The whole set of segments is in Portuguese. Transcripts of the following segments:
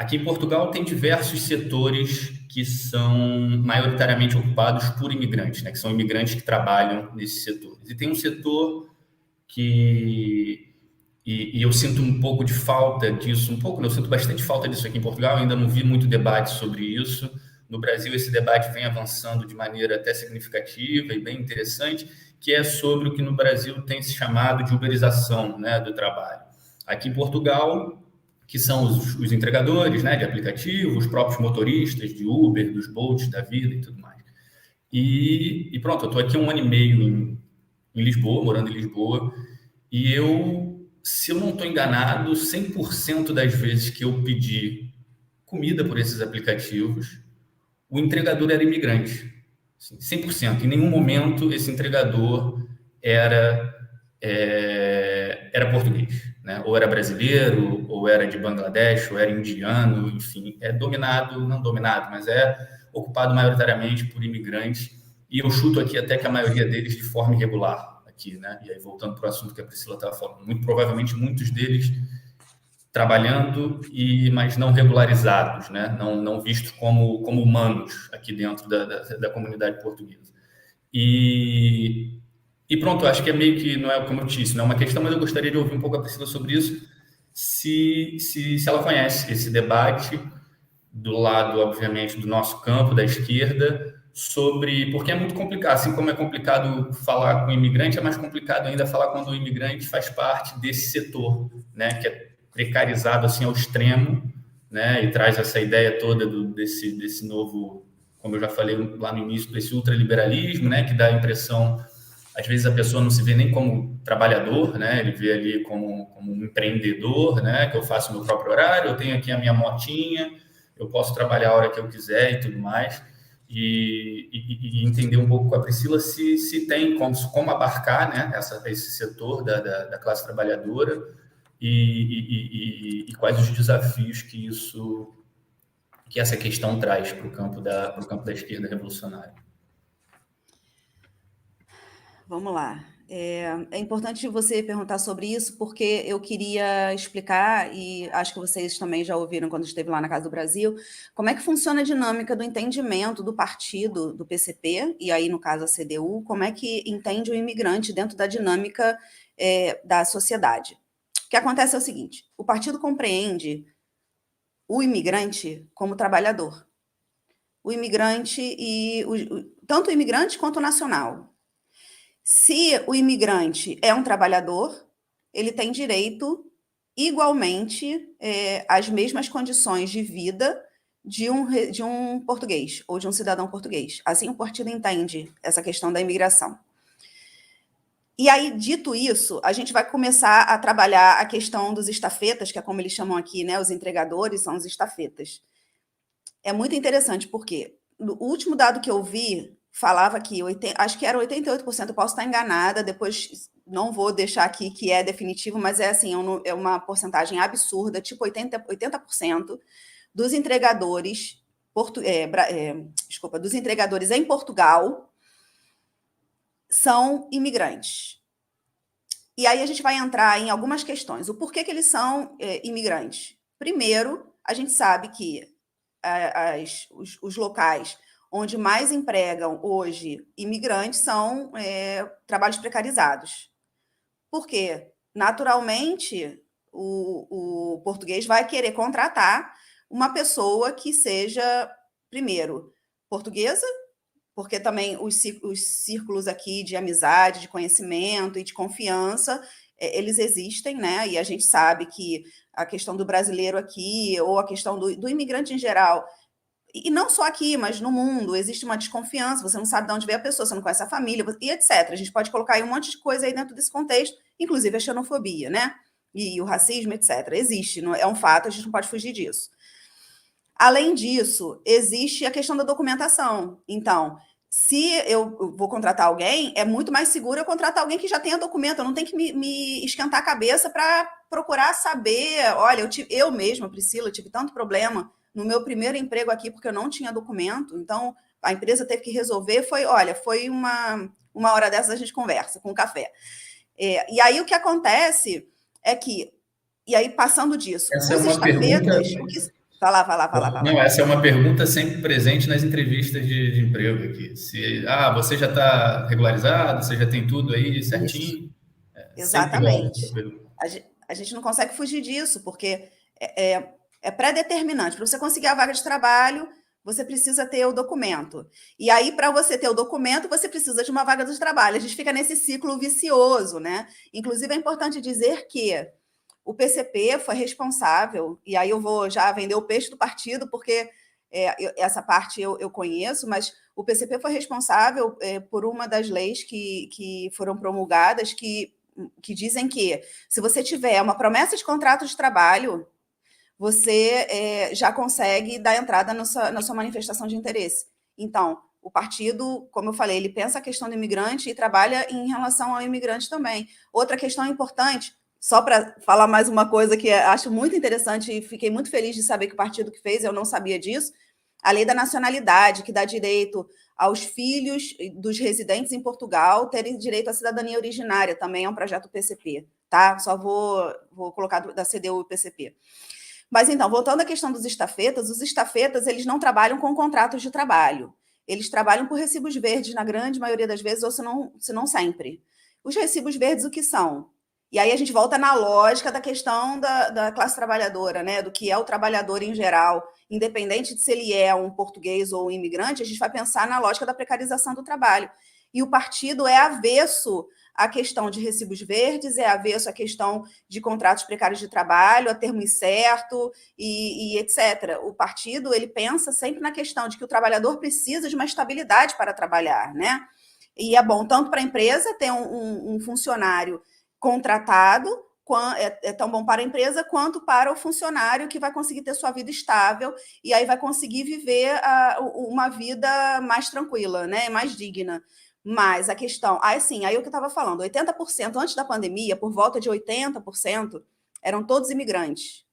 Aqui em Portugal tem diversos setores que são maioritariamente ocupados por imigrantes, né? Que são imigrantes que trabalham nesses setores. E tem um setor que e eu sinto um pouco de falta disso, um pouco, não, eu sinto bastante falta disso aqui em Portugal, eu ainda não vi muito debate sobre isso. No Brasil, esse debate vem avançando de maneira até significativa e bem interessante, que é sobre o que no Brasil tem se chamado de uberização, né, do trabalho. Aqui em Portugal, que são os entregadores, né, de aplicativos, os próprios motoristas de Uber, dos Bolts da vida e tudo mais. E pronto, eu estou aqui 1 ano e meio em Lisboa, morando em Lisboa, e se eu não estou enganado, 100% das vezes que eu pedi comida por esses aplicativos, o entregador era imigrante. 100%. Em nenhum momento esse entregador era, era português, né? Ou era brasileiro, ou era de Bangladesh, ou era indiano, enfim. É dominado, não dominado, mas é ocupado maioritariamente por imigrantes. E eu chuto aqui até que a maioria deles de forma irregular aqui, né? E aí, voltando para o assunto que a Priscila estava falando, muito provavelmente muitos deles trabalhando, mas não regularizados, né? Não vistos como humanos aqui dentro da comunidade portuguesa. E pronto, acho que é meio que, não é como eu disse, não é uma questão, mas eu gostaria de ouvir um pouco a Priscila sobre isso, se ela conhece esse debate do lado, obviamente, do nosso campo, da esquerda, porque é muito complicado. Assim como é complicado falar com o imigrante, é mais complicado ainda falar quando o imigrante faz parte desse setor, né, que é precarizado assim ao extremo, né, e traz essa ideia toda desse novo, como eu já falei lá no início, desse ultraliberalismo, né, que dá a impressão, às vezes a pessoa não se vê nem como trabalhador, né, ele vê ali como um empreendedor, né, que eu faço o meu próprio horário, eu tenho aqui a minha motinha, eu posso trabalhar a hora que eu quiser e tudo mais, e entender um pouco com a Priscila se tem como abarcar, né, esse setor da classe trabalhadora e quais os desafios que essa questão traz para o campo da esquerda revolucionária. Vamos lá. É importante você perguntar sobre isso, porque eu queria explicar, e acho que vocês também já ouviram quando esteve lá na Casa do Brasil, como é que funciona a dinâmica do entendimento do partido, do PCP, e aí, no caso, a CDU, como é que entende o imigrante dentro da dinâmica da sociedade. O que acontece é o seguinte: o partido compreende o imigrante como trabalhador. O imigrante, tanto o imigrante quanto o nacional. Se o imigrante é um trabalhador, ele tem direito igualmente às mesmas condições de vida de um português ou de um cidadão português. Assim o partido entende essa questão da imigração. E aí, dito isso, a gente vai começar a trabalhar a questão dos estafetas, que é como eles chamam aqui, né? Os entregadores são os estafetas. É muito interessante, porque o último dado que eu vi falava que, acho que era 88%, eu posso estar enganada, depois não vou deixar aqui que é definitivo, mas é assim, é uma porcentagem absurda, tipo 80% dos entregadores, dos entregadores em Portugal são imigrantes. E aí a gente vai entrar em algumas questões. O porquê que eles são imigrantes? Primeiro, a gente sabe que os locais onde mais empregam hoje imigrantes são trabalhos precarizados. Por quê? Naturalmente, o português vai querer contratar uma pessoa que seja, primeiro, portuguesa, porque também os círculos aqui de amizade, de conhecimento e de confiança, eles existem, né? E a gente sabe que a questão do brasileiro aqui, ou a questão do imigrante em geral, e não só aqui, mas no mundo, existe uma desconfiança, você não sabe de onde veio a pessoa, você não conhece a família, e etc. A gente pode colocar aí um monte de coisa aí dentro desse contexto, inclusive a xenofobia, né? E o racismo, etc. Existe, é um fato, a gente não pode fugir disso. Além disso, existe a questão da documentação. Então, se eu vou contratar alguém, é muito mais seguro eu contratar alguém que já tenha documento, eu não tenho que me esquentar a cabeça para procurar saber. Olha, eu mesma, Priscila, tive tanto problema no meu primeiro emprego aqui, porque eu não tinha documento, então a empresa teve que resolver, foi uma hora dessas a gente conversa, com um café. E aí o que acontece é que, e aí passando disso, Essa é uma pergunta... Vai lá. Não, essa é uma pergunta sempre presente nas entrevistas de emprego aqui. Você já está regularizado, você já tem tudo aí certinho? Isso, Sempre rola essa exatamente. pergunta. A gente não consegue fugir disso, porque é pré-determinante. Para você conseguir a vaga de trabalho, você precisa ter o documento. E aí, para você ter o documento, você precisa de uma vaga de trabalho. A gente fica nesse ciclo vicioso, né? Inclusive, é importante dizer que o PCP foi responsável, e aí eu vou já vender o peixe do partido, porque essa parte eu conheço, mas o PCP foi responsável por uma das leis que foram promulgadas que dizem que, se você tiver uma promessa de contrato de trabalho, você já consegue dar entrada na sua manifestação de interesse. Então, o partido, como eu falei, ele pensa a questão do imigrante e trabalha em relação ao imigrante também. Outra questão importante, só para falar mais uma coisa que acho muito interessante e fiquei muito feliz de saber que o partido que fez, eu não sabia disso, a lei da nacionalidade, que dá direito aos filhos dos residentes em Portugal terem direito à cidadania originária, também é um projeto PCP, tá? Só vou colocar da CDU e PCP. Mas então, voltando à questão dos estafetas, os estafetas, eles não trabalham com contratos de trabalho. Eles trabalham por recibos verdes, na grande maioria das vezes, ou se não sempre. Os recibos verdes, o que são? E aí a gente volta na lógica da questão da classe trabalhadora, né? Do que é o trabalhador em geral, independente de se ele é um português ou um imigrante, a gente vai pensar na lógica da precarização do trabalho. E o partido é avesso à questão de recibos verdes, é avesso à questão de contratos precários de trabalho, a termo incerto e etc. O partido, ele pensa sempre na questão de que o trabalhador precisa de uma estabilidade para trabalhar, né? E é bom tanto para a empresa ter um funcionário contratado, é tão bom para a empresa quanto para o funcionário, que vai conseguir ter sua vida estável e aí vai conseguir viver uma vida mais tranquila, né? Mais digna. Mas a questão, aí o que eu estava falando, 80% antes da pandemia, por volta de 80%, eram todos imigrantes.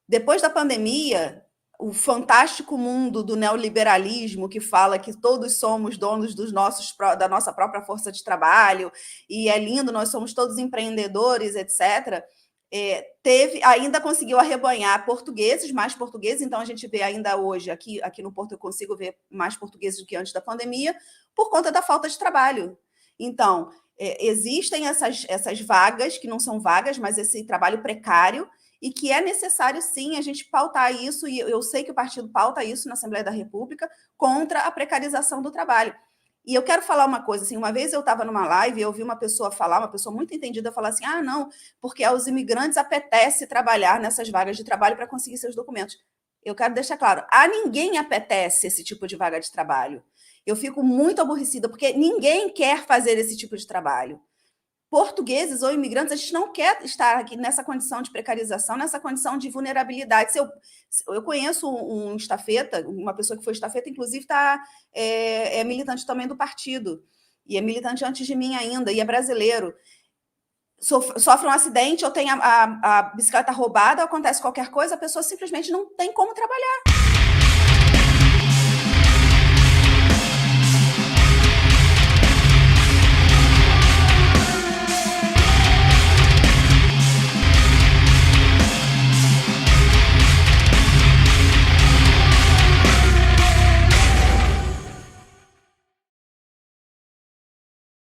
Depois da pandemia, o fantástico mundo do neoliberalismo, que fala que todos somos donos da nossa própria força de trabalho, e é lindo, nós somos todos empreendedores, etc., ainda conseguiu arrebanhar mais portugueses, então a gente vê ainda hoje, aqui no Porto eu consigo ver mais portugueses do que antes da pandemia, por conta da falta de trabalho. Então, existem essas vagas, que não são vagas, mas esse trabalho precário, e que é necessário, sim, a gente pautar isso, e eu sei que o partido pauta isso na Assembleia da República, contra a precarização do trabalho. E eu quero falar uma coisa, assim, uma vez eu estava numa live e eu ouvi uma pessoa muito entendida, falar assim, não, porque aos imigrantes apetece trabalhar nessas vagas de trabalho para conseguir seus documentos. Eu quero deixar claro, a ninguém apetece esse tipo de vaga de trabalho. Eu fico muito aborrecida, porque ninguém quer fazer esse tipo de trabalho. Portugueses ou imigrantes, a gente não quer estar aqui nessa condição de precarização, nessa condição de vulnerabilidade. Eu conheço um estafeta, uma pessoa que foi estafeta, inclusive é militante também do partido, e é militante antes de mim ainda, e é brasileiro. Sofre um acidente, ou tem a bicicleta roubada, acontece qualquer coisa, a pessoa simplesmente não tem como trabalhar.